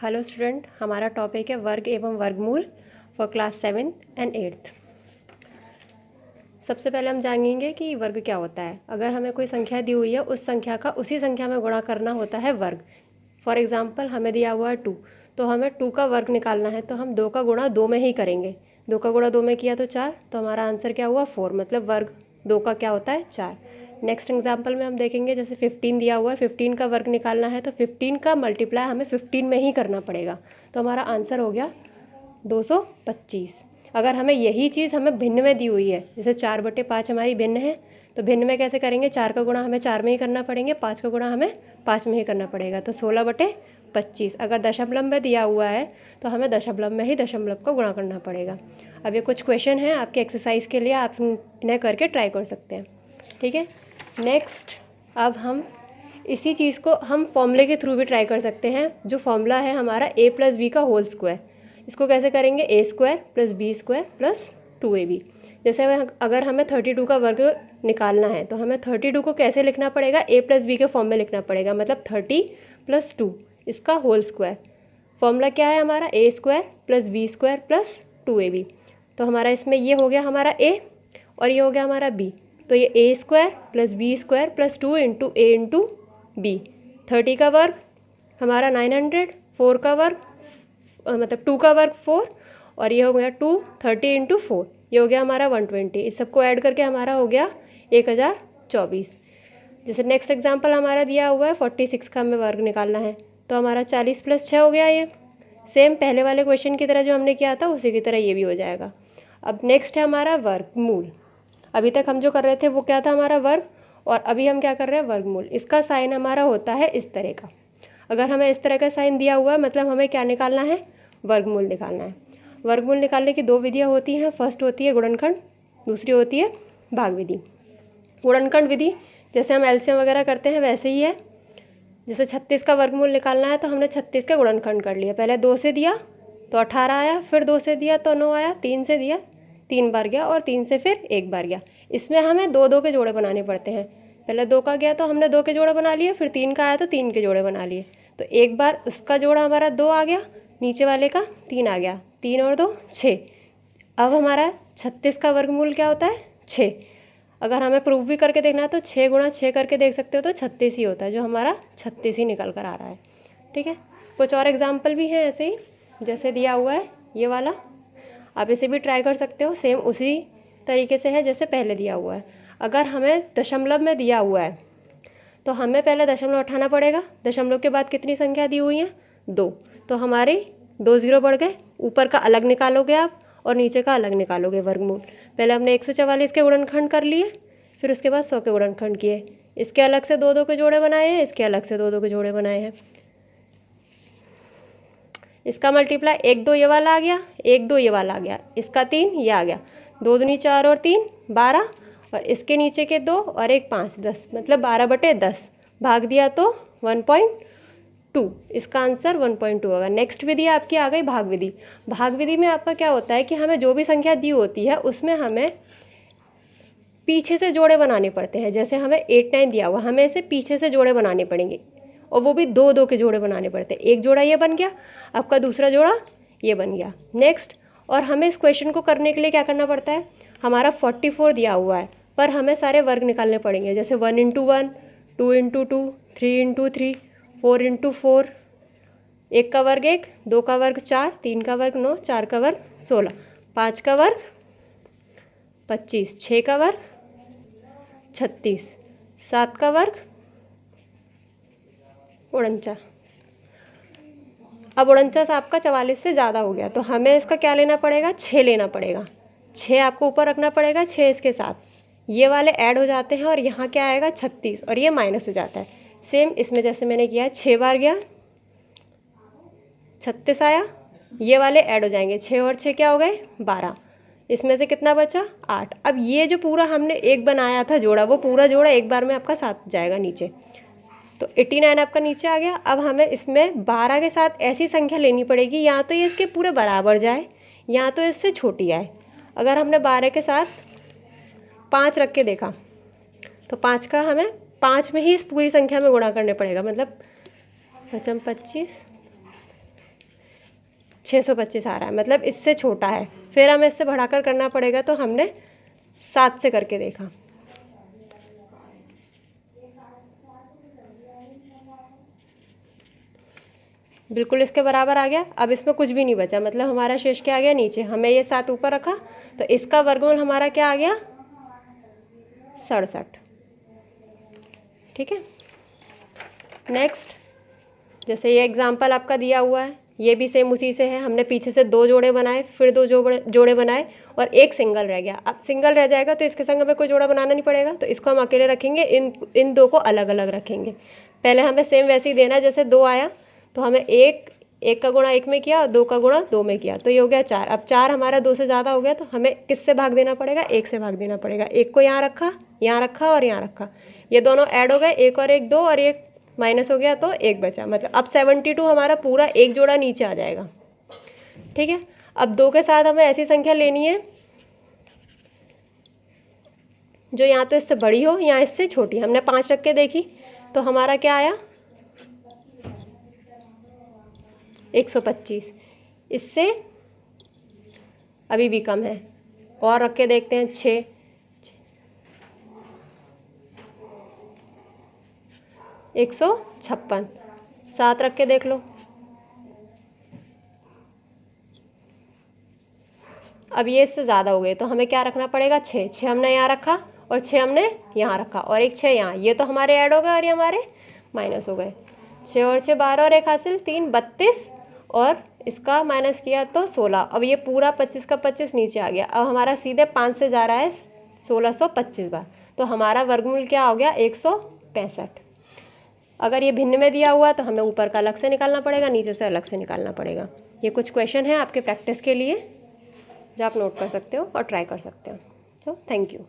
Hello student, हमारा topic है वर्ग एवं वर्गमूल for class 7th and 8th। सबसे पहले हम जानेंगे कि वर्ग क्या होता है। अगर हमें कोई संख्या दी हुई है, उस संख्या का उसी संख्या में गुणा करना होता है वर्ग। फॉर एग्जांपल हमें दिया हुआ है 2, तो हमें 2 का वर्ग निकालना है, तो हम 2 का गुणा 2 में ही करेंगे। 2 का गुणा 2 में किया तो 4, तो हमारा आंसर क्या हुआ 4, मतलब वर्ग 2 का क्या होता है 4। नेक्स्ट एग्जाम्पल में हम देखेंगे, जैसे 15 दिया हुआ है, 15 का वर्ग निकालना है, तो 15 का मल्टीप्लाई हमें 15 में ही करना पड़ेगा, तो हमारा आंसर हो गया 225। अगर हमें यही चीज़ हमें भिन्न में दी हुई है, जैसे 4/5 हमारी भिन्न है, तो भिन्न में कैसे करेंगे, 4 का गुणा हमें 4 में ही करना पड़ेंगे, 5 का गुणा हमें 5 में ही करना पड़ेगा, तो 16/25। अगर दशमलव में दिया हुआ है तो हमें दशमलव में ही दशमलव को गुणा करना पड़ेगा। अब ये कुछ क्वेश्चन हैं आपके एक्सरसाइज के लिए, आप इन्हें करके ट्राई कर सकते हैं, ठीक है। नेक्स्ट, अब हम इसी चीज़ को हम फॉर्मूले के थ्रू भी ट्राई कर सकते हैं। जो फॉर्मूला है हमारा a + b का होल स्क्वायर, इसको कैसे करेंगे, a² + b² + 2ab। जैसे अगर हमें 32 का वर्ग निकालना है, तो हमें 32 को कैसे लिखना पड़ेगा, a + b के फॉर्म में लिखना पड़ेगा, मतलब 30 + 2 इसका होल स्क्वायर। फॉर्मूला क्या है हमारा, a² + b² + 2ab। तो हमारा इसमें ये हो गया हमारा a और ये हो गया हमारा b, तो ये a² + b² + 2 × a × b। 30 का वर्ग हमारा 900, 4 का वर्ग मतलब 2 का वर्ग 4, और ये हो गया 2, 30 × 4, ये हो गया हमारा 120। इस सबको ऐड करके हमारा हो गया 1024। जैसे नेक्स्ट एग्जांपल हमारा दिया हुआ है 46 का हमें वर्ग निकालना है, तो हमारा 40 + 6 हो गया। ये सेम पहले वाले क्वेश्चन की तरह जो हमने किया था उसी की तरह ये भी हो जाएगा। अब नेक्स्ट है हमारा वर्गमूल। अभी तक हम जो कर रहे थे वो क्या था हमारा वर्ग, और अभी हम क्या कर रहे हैं वर्गमूल। इसका साइन हमारा होता है इस तरह का। अगर हमें इस तरह का साइन दिया हुआ है, मतलब हमें क्या निकालना है, वर्गमूल निकालना है। वर्गमूल निकालने की 2 विधियाँ होती हैं। फर्स्ट होती है गुणनखंड, दूसरी होती है भाग विधि। गुणनखंड विधि जैसे हम एलसीएम वगैरह करते हैं वैसे ही है। जैसे 36 का वर्गमूल निकालना है, तो हमने 36 का गुणनखंड कर लिया। पहले 2 से दिया तो 18 आया, फिर 2 से दिया तो 9 आया, 3 से दिया 3 बार गया, और 3 से फिर 1 बार गया। इसमें हमें 2-2 के जोड़े बनाने पड़ते हैं। पहले 2 का गया तो हमने 2 के जोड़े बना लिए, फिर 3 का आया तो 3 के जोड़े बना लिए। तो एक बार उसका जोड़ा हमारा 2 आ गया, नीचे वाले का 3 आ गया, 3 और 2 6। अब हमारा 36 का वर्गमूल क्या होता है 6। अगर हमें प्रूफ भी करके देखना है तो 6 × 6 करके देख सकते हो, तो 36 ही होता है, जो हमारा 36 ही निकल कर आ रहा है, ठीक है। कुछ और एग्जाम्पल भी हैं ऐसे ही, जैसे दिया हुआ है ये वाला, आप इसे भी ट्राई कर सकते हो। सेम उसी तरीके से है जैसे पहले दिया हुआ है। अगर हमें दशमलव में दिया हुआ है, तो हमें पहले दशमलव उठाना पड़ेगा। दशमलव के बाद कितनी संख्या दी हुई है 2, तो हमारे 2 0 बढ़ गए। ऊपर का अलग निकालोगे आप और नीचे का अलग निकालोगे वर्गमूल। पहले हमने 144 के गुणनखंड कर लिए, फिर उसके बाद 100 के गुणनखंड किए। इसके अलग से 2-2 के जोड़े बनाए हैं, इसके अलग से 2-2 के जोड़े बनाए हैं। इसका मल्टीप्लाई 1 2 ये वाला आ गया, 1 2 ये वाला आ गया, इसका 3 ये आ गया, 2 दूनी 4 और 3 12, और इसके नीचे के 2 और 1 5 10, मतलब 12/10 भाग दिया तो 1.2। इसका आंसर 1.2 होगा। नेक्स्ट विधि आपकी आ गई भाग विधि। भाग विधि में आपका क्या होता है कि हमें जो भी संख्या दी होती है उसमें हमें पीछे से जोड़े बनाने पड़ते हैं। जैसे हमें 8 9 दिया हुआ, हमें इसे पीछे से जोड़े बनाने पड़ेंगे, और वो भी 2-2 के जोड़े बनाने पड़ते हैं। एक जोड़ा ये बन गया, आपका दूसरा जोड़ा ये बन गया। नेक्स्ट, और हमें इस क्वेश्चन को करने के लिए क्या करना पड़ता है, हमारा 44 दिया हुआ है, पर हमें सारे वर्ग निकालने पड़ेंगे। जैसे 1 × 1, 2 × 2, 3 × 3, 4 × 4, 1 का वर्ग 1, 2 का वर्ग 4, 3 का वर्ग 9, 4 का वर्ग 16, 5 का वर्ग 25, 6 का वर्ग 36, 7 का वर्ग 49। अब 49 आपका 44 से ज़्यादा हो गया, तो हमें इसका क्या लेना पड़ेगा, 6 लेना पड़ेगा। 6 आपको ऊपर रखना पड़ेगा, 6 इसके साथ ये वाले ऐड हो जाते हैं, और यहाँ क्या आएगा 36, और ये माइनस हो जाता है। सेम इसमें जैसे मैंने किया, 6 बार गया 36 आया, ये वाले ऐड हो जाएंगे, 6 और 6 क्या हो गए 12, इसमें से कितना बचा 8। अब ये जो पूरा हमने एक बनाया था जोड़ा, वो पूरा जोड़ा एक बार में आपका साथ जाएगा नीचे, तो 89 आपका नीचे आ गया। अब हमें इसमें 12 के साथ ऐसी संख्या लेनी पड़ेगी, या तो ये इसके पूरे बराबर जाए या तो इससे छोटी आए। अगर हमने 12 के साथ 5 रख के देखा, तो 5 का हमें 5 में ही इस पूरी संख्या में गुणा करने पड़ेगा, मतलब 25 625 आ रहा है, मतलब इससे छोटा है। फिर हमें इससे बढ़ाकर करना पड़ेगा, तो हमने 7 से करके देखा। बिल्कुल इसके बराबर आ गया। अब इसमें कुछ भी नहीं बचा, मतलब हमारा शेष क्या आ गया, नीचे। हमें ये 7 ऊपर रखा, तो इसका वर्गमूल हमारा क्या आ गया, 67। ठीक है। नेक्स्ट, जैसे ये एग्जाम्पल आपका दिया हुआ है, ये भी सेम उसी से है। हमने पीछे से 2 जोड़े बनाए, फिर 2 जोड़े बनाए और एक सिंगल रह गया। अब सिंगल रह जाएगा तो इसके संग हमें कोई जोड़ा बनाना नहीं पड़ेगा, तो इसको हम अकेले रखेंगे, इन 2 को अलग अलग रखेंगे। पहले हमें सेम वैसे ही देना है, जैसे 2 आया तो हमें एक का गुणा 1 में किया, 2 का गुणा 2 में किया, तो ये हो गया 4। अब 4 हमारा 2 से ज़्यादा हो गया, तो हमें किससे भाग देना पड़ेगा, 1 से भाग देना पड़ेगा। 1 को यहाँ रखा, यहाँ रखा और यहाँ रखा, ये दोनों ऐड हो गए, 1 और 1 2 और 1 माइनस हो गया, तो 1 बचा। मतलब अब 72 हमारा पूरा एक जोड़ा नीचे आ जाएगा। ठीक है। अब 2 के साथ हमें ऐसी संख्या लेनी है जो यहाँ तो इससे बड़ी हो, यहाँ इससे छोटी। हमने 5 रख के देखी, तो हमारा क्या आया, 125। इससे अभी भी कम है, और रख के देखते हैं, 6, 156। 7 रख के देख लो, अब ये इससे ज़्यादा हो गए, तो हमें क्या रखना पड़ेगा, 6। 6 हमने यहाँ रखा और 6 हमने यहाँ रखा और एक 6 यहाँ, ये तो हमारे ऐड हो गए और ये हमारे माइनस हो गए। 6 और 6 12 और 1 हासिल 3 32 और इसका माइनस किया तो 16। अब ये पूरा 25 का 25 नीचे आ गया। अब हमारा सीधे 5 से जा रहा है 1625 बार, तो हमारा वर्गमूल क्या हो गया, 165। अगर ये भिन्न में दिया हुआ है तो हमें ऊपर का अलग से निकालना पड़ेगा, नीचे से अलग से निकालना पड़ेगा। ये कुछ क्वेश्चन है आपके प्रैक्टिस के लिए, जो आप नोट कर सकते हो और ट्राई कर सकते हो। So thank you.